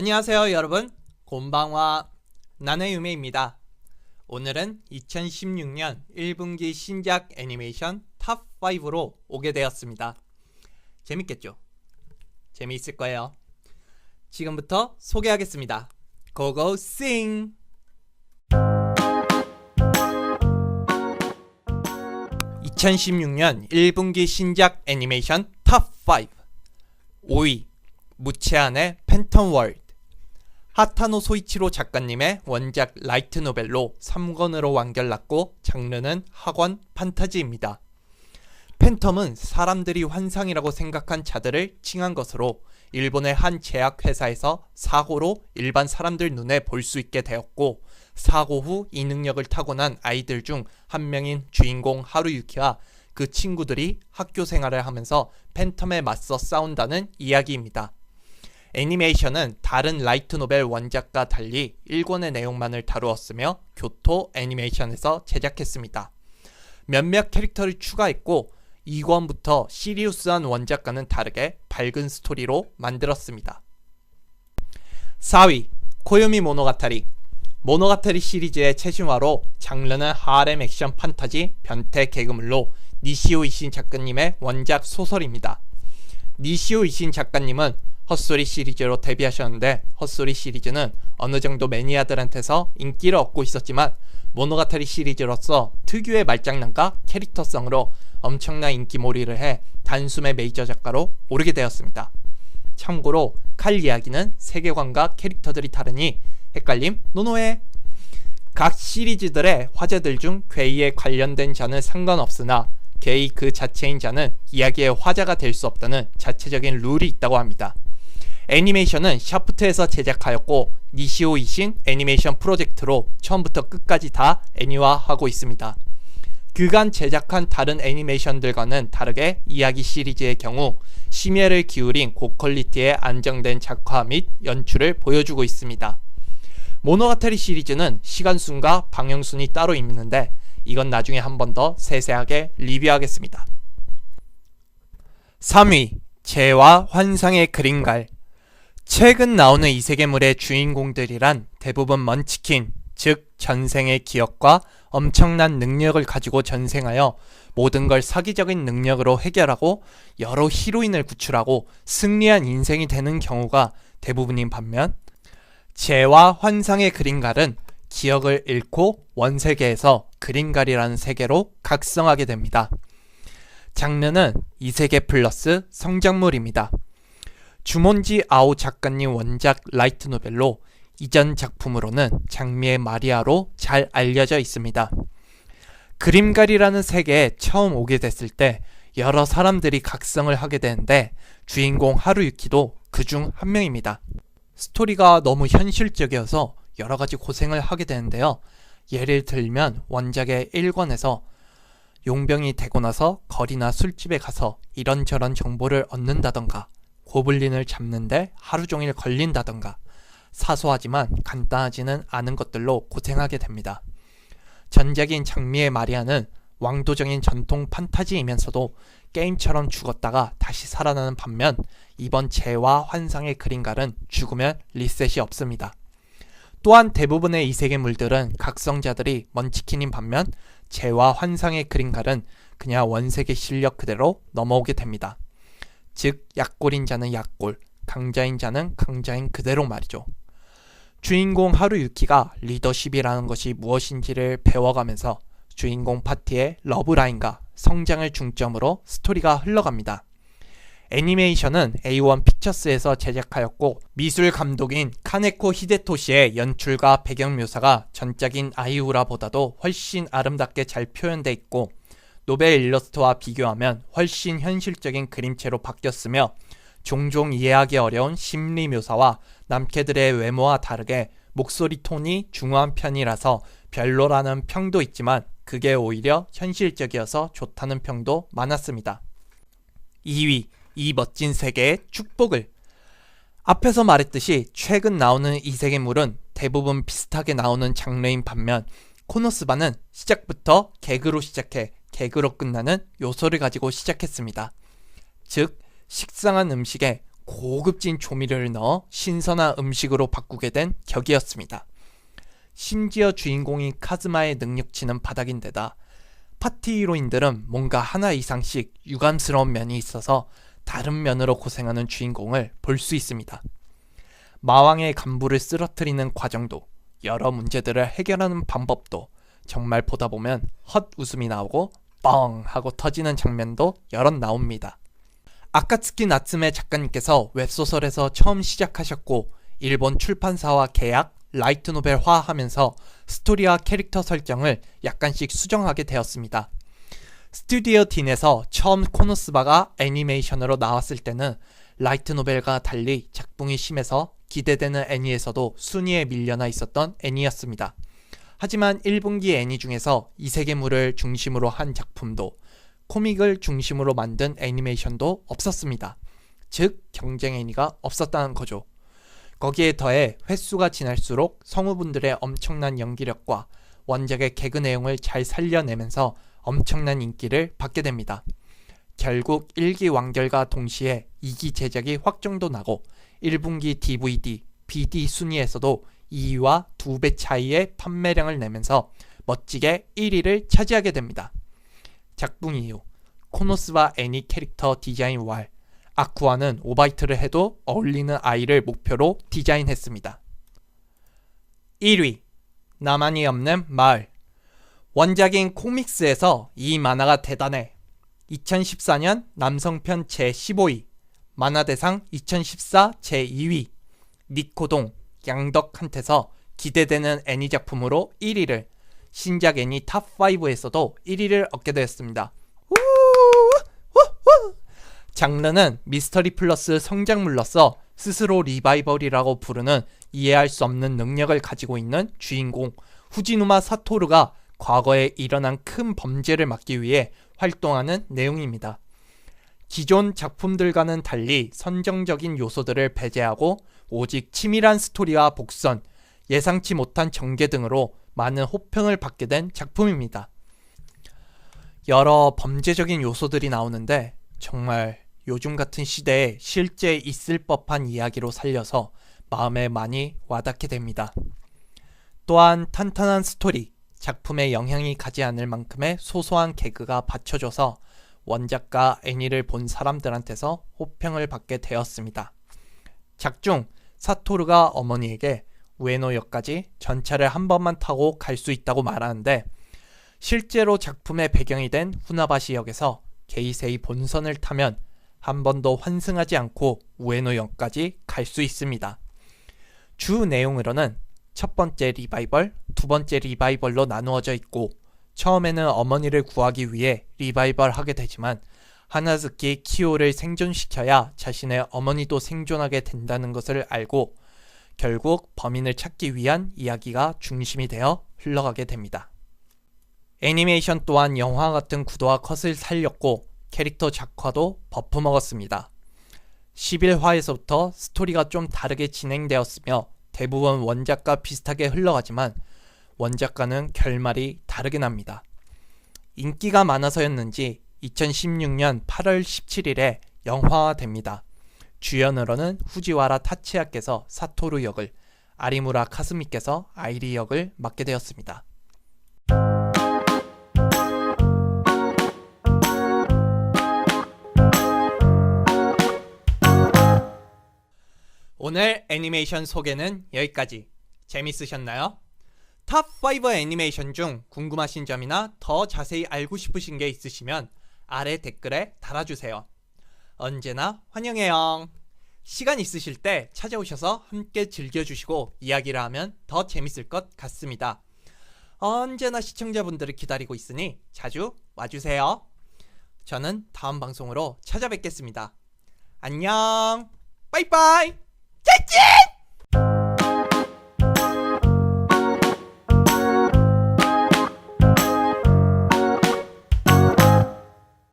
안녕하세요 여러분, 곤방와 나나유메입니다. 오늘은 2016년 1분기 신작 애니메이션 탑5로 오게 되었습니다. 재밌겠죠? 재미있을 거예요. 지금부터 소개하겠습니다. 고고 싱! 2016년 1분기 신작 애니메이션 탑5 5위 무채한의 팬텀 월드. 하타노 소이치로 작가님의 원작 라이트 노벨로 3권으로 완결났고 장르는 학원 판타지입니다. 팬텀은 사람들이 환상이라고 생각한 자들을 칭한 것으로 일본의 한 제약회사에서 사고로 일반 사람들 눈에 볼 수 있게 되었고, 사고 후 이 능력을 타고난 아이들 중 한 명인 주인공 하루유키와 그 친구들이 학교 생활을 하면서 팬텀에 맞서 싸운다는 이야기입니다. 애니메이션은 다른 라이트 노벨 원작과 달리 1권의 내용만을 다루었으며 교토 애니메이션에서 제작했습니다. 몇몇 캐릭터를 추가했고 2권부터 시리우스한 원작과는 다르게 밝은 스토리로 만들었습니다. 4위 코요미 모노가타리. 모노가타리 시리즈의 최신화로 장르는 하렘 액션 판타지 변태 개그물로 니시오 이신 작가님의 원작 소설입니다. 니시오 이신 작가님은 헛소리 시리즈로 데뷔하셨는데, 헛소리 시리즈는 어느 정도 매니아들한테서 인기를 얻고 있었지만 모노가타리 시리즈로서 특유의 말장난과 캐릭터성으로 엄청난 인기몰이를 해 단숨에 메이저 작가로 오르게 되었습니다. 참고로 칼 이야기는 세계관과 캐릭터들이 다르니 헷갈림 노노해. 각 시리즈들의 화제들 중 괴이에 관련된 자는 상관없으나 괴이 그 자체인 자는 이야기의 화제가 될 수 없다는 자체적인 룰이 있다고 합니다. 애니메이션은 샤프트에서 제작하였고 니시오 이신 애니메이션 프로젝트로 처음부터 끝까지 다 애니화하고 있습니다. 그간 제작한 다른 애니메이션들과는 다르게 이야기 시리즈의 경우 심혈을 기울인 고퀄리티의 안정된 작화 및 연출을 보여주고 있습니다. 모노가타리 시리즈는 시간순과 방영순이 따로 있는데 이건 나중에 한 번 더 세세하게 리뷰하겠습니다. 3위 재와 환상의 그림갈. 최근 나오는 이세계물의 주인공들이란 대부분 먼치킨, 즉 전생의 기억과 엄청난 능력을 가지고 전생하여 모든 걸 사기적인 능력으로 해결하고 여러 히로인을 구출하고 승리한 인생이 되는 경우가 대부분인 반면, 재와 환상의 그림갈은 기억을 잃고 원세계에서 그림갈이라는 세계로 각성하게 됩니다. 장르는 이세계 플러스 성장물입니다. 주몬지 아오 작가님 원작 라이트 노벨로 이전 작품으로는 장미의 마리아로 잘 알려져 있습니다. 그림갈이라는 세계에 처음 오게 됐을 때 여러 사람들이 각성을 하게 되는데 주인공 하루유키도 그중 한 명입니다. 스토리가 너무 현실적이어서 여러 가지 고생을 하게 되는데요. 예를 들면 원작의 1권에서 용병이 되고 나서 거리나 술집에 가서 이런저런 정보를 얻는다던가, 고블린을 잡는데 하루 종일 걸린다던가, 사소하지만 간단하지는 않은 것들로 고생하게 됩니다. 전작인 장미의 마리아는 왕도적인 전통 판타지이면서도 게임처럼 죽었다가 다시 살아나는 반면, 이번 재와 환상의 그림갈은 죽으면 리셋이 없습니다. 또한 대부분의 이세계물들은 각성자들이 먼치킨인 반면 재와 환상의 그림갈은 그냥 원세계 실력 그대로 넘어오게 됩니다. 즉 약골인 자는 약골, 강자인 자는 강자인 그대로 말이죠. 주인공 하루유키가 리더십이라는 것이 무엇인지를 배워가면서 주인공 파티의 러브라인과 성장을 중점으로 스토리가 흘러갑니다. 애니메이션은 A1 픽처스에서 제작하였고 미술 감독인 카네코 히데토시의 연출과 배경 묘사가 전작인 아이우라보다도 훨씬 아름답게 잘 표현되어 있고, 노벨 일러스트와 비교하면 훨씬 현실적인 그림체로 바뀌었으며, 종종 이해하기 어려운 심리 묘사와 남캐들의 외모와 다르게 목소리 톤이 중후한 편이라서 별로라는 평도 있지만 그게 오히려 현실적이어서 좋다는 평도 많았습니다. 2위 이 멋진 세계의 축복을. 앞에서 말했듯이 최근 나오는 이세계물은 대부분 비슷하게 나오는 장르인 반면, 코노스바는 시작부터 개그로 시작해 개그로 끝나는 요소를 가지고 시작했습니다. 즉 식상한 음식에 고급진 조미료를 넣어 신선한 음식으로 바꾸게 된 격이었습니다. 심지어 주인공인 카즈마의 능력치는 바닥인데다 파티 히로인들은 뭔가 하나 이상씩 유감스러운 면이 있어서 다른 면으로 고생하는 주인공을 볼 수 있습니다. 마왕의 간부를 쓰러뜨리는 과정도, 여러 문제들을 해결하는 방법도 정말 보다 보면 헛 웃음이 나오고 뻥 하고 터지는 장면도 여럿 나옵니다. 아카츠키 나츠메 작가님께서 웹소설에서 처음 시작하셨고 일본 출판사와 계약, 라이트노벨화하면서 스토리와 캐릭터 설정을 약간씩 수정하게 되었습니다. 스튜디오 딘에서 처음 코노스바가 애니메이션으로 나왔을 때는 라이트노벨과 달리 작품이 심해서 기대되는 애니에서도 순위에 밀려나 있었던 애니였습니다. 하지만 1분기 애니 중에서 이세계물을 중심으로 한 작품도 코믹을 중심으로 만든 애니메이션도 없었습니다. 즉 경쟁 애니가 없었다는 거죠. 거기에 더해 횟수가 지날수록 성우분들의 엄청난 연기력과 원작의 개그 내용을 잘 살려내면서 엄청난 인기를 받게 됩니다. 결국 1기 완결과 동시에 2기 제작이 확정도 나고 1분기 DVD, BD 순위에서도 2위와 2배 차이의 판매량을 내면서 멋지게 1위를 차지하게 됩니다. 작품 이후 코노스바 애니 캐릭터 디자인 왈, 아쿠아는 오바이트를 해도 어울리는 아이를 목표로 디자인했습니다. 1위 나만이 없는 마을. 원작인 코믹스에서 이 만화가 대단해. 2014년 남성편 제15위, 만화대상 2014 제2위, 니코동, 양덕한테서 기대되는 애니 작품으로 1위를, 신작 애니 탑5에서도 1위를 얻게 되었습니다. 장르는 미스터리 플러스 성장물로서 스스로 리바이벌이라고 부르는 이해할 수 없는 능력을 가지고 있는 주인공 후지누마 사토루가 과거에 일어난 큰 범죄를 막기 위해 활동하는 내용입니다. 기존 작품들과는 달리 선정적인 요소들을 배제하고 오직 치밀한 스토리와 복선, 예상치 못한 전개 등으로 많은 호평을 받게 된 작품입니다. 여러 범죄적인 요소들이 나오는데 정말 요즘 같은 시대에 실제 있을 법한 이야기로 살려서 마음에 많이 와닿게 됩니다. 또한 탄탄한 스토리, 작품에 영향이 가지 않을 만큼의 소소한 개그가 받쳐줘서 원작과 애니를 본 사람들한테서 호평을 받게 되었습니다. 작중 사토루가 어머니에게 우에노역까지 전차를 한 번만 타고 갈 수 있다고 말하는데 실제로 작품의 배경이 된 후나바시역에서 게이세이 본선을 타면 한 번도 환승하지 않고 우에노역까지 갈 수 있습니다. 주 내용으로는 첫 번째 리바이벌, 두 번째 리바이벌로 나누어져 있고 처음에는 어머니를 구하기 위해 리바이벌 하게 되지만 하나즈키 키오를 생존시켜야 자신의 어머니도 생존하게 된다는 것을 알고 결국 범인을 찾기 위한 이야기가 중심이 되어 흘러가게 됩니다. 애니메이션 또한 영화 같은 구도와 컷을 살렸고 캐릭터 작화도 버프 먹었습니다. 11화에서부터 스토리가 좀 다르게 진행되었으며 대부분 원작과 비슷하게 흘러가지만 원작과는 결말이 다르게 납니다. 인기가 많아서였는지 2016년 8월 17일에 영화화됩니다. 주연으로는 후지와라 타치야께서 사토루 역을, 아리무라 카스미께서 아이리 역을 맡게 되었습니다. 오늘 애니메이션 소개는 여기까지. 재밌으셨나요? 탑5 애니메이션 중 궁금하신 점이나 더 자세히 알고 싶으신 게 있으시면 아래 댓글에 달아주세요. 언제나 환영해요. 시간 있으실 때 찾아오셔서 함께 즐겨주시고 이야기를 하면 더 재밌을 것 같습니다. 언제나 시청자분들을 기다리고 있으니 자주 와주세요. 저는 다음 방송으로 찾아뵙겠습니다. 안녕. 빠이빠이. 짜잔!